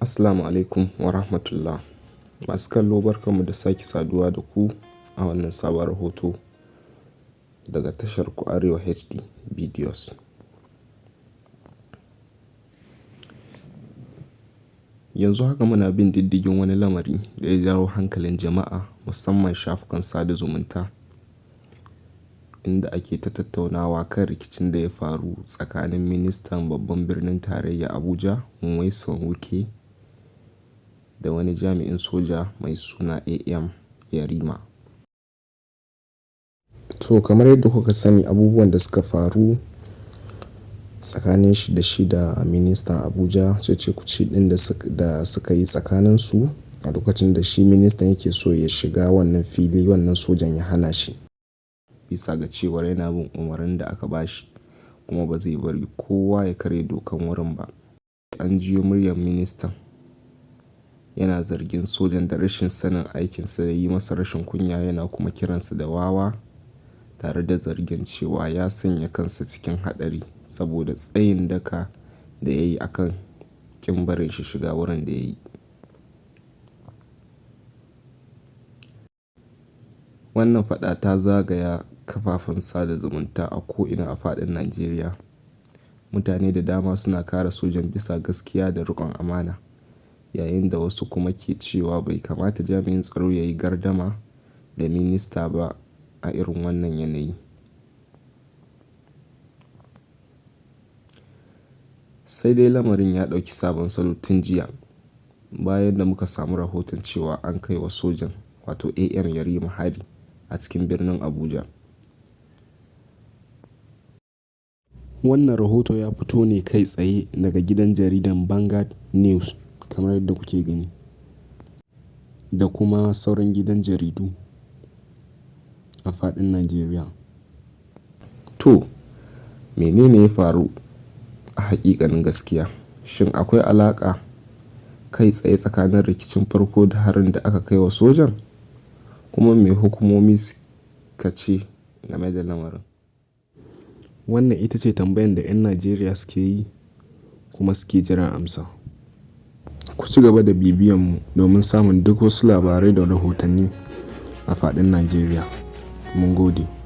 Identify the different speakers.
Speaker 1: Assalamu alaikum wa rahmatullah. Masu kallo barkanmu da sake saduwa da ku a wannan sabon rahoto daga tashar ku Arewa HD Videos. Yanzu haka muna bin diddigin wani lamari da ya jawo hankalin jama'a musamman shafukan sada zumunta, inda ake ta tattaunawa kan rikicin da ya faru tsakanin ministan babban birnin tarayya Abuja Nyesom Wike da wani jami'in soja mai suna AM Yarima. To kamar yadda kuka sani, abubuwan da suka faru tsakanin shi da ministan Abuja, cece-kuce ɗin da suka yi tsakaninsu a lokacin da shi ministan yake so ya shiga wannan fili, wannan sojan ya hana shi bisa ga cewar yana bin umarnin da aka bashi kuma ba zai bari kowa ya karya dokan wurin ba. An jiyo muryar ministan yana zargin sojan da rashin sanin aikinsa, da yi masa rashin kunya, yana kuma kiransa da wawa, tare da zargin cewa ya sanya kansa cikin haɗari saboda tsayin daka da ya yi a kan ƙin barin shi shiga wurin da ya yi. Wannan faɗa ta zagaya kafafen sada zumunta a ko'ina a faɗin Najeriya. Mutane da dama suna kare sojan bisa gaskiya da riƙon amana, yayin da wasu kuma ke cewa bai kamata jami'in tsaro ya yi gardama da minista ba a irin wannan yanayi. Sai dai lamarin ya ɗauki sabon salo tun jiya, bayan da muka samu rahoton cewa an kai wa sojan, wato AM Yarima, hari a cikin birnin Abuja. Wannan rahoto ya fito ne kai tsaye daga gidan jaridan Vanguard News, kamar yadda kuke gani, da kuma sauran gidan jaridu a faɗin Najeriya. To, menene ya faru a haƙiƙanin gaskiya? Shin akwai alaƙa kai tsaye tsakanin rikicin farko da harin da aka kai wa sojan? Kuma me hukumomi suka ce game da lamarin? Wannan ita ce tambayar da 'yan Najeriya suke yi kuma suke jiran amsa. Ku ci gaba da bibiyanmu domin samun duk wasu labarai da rahotanni a faɗin Najeriya. Mun gode.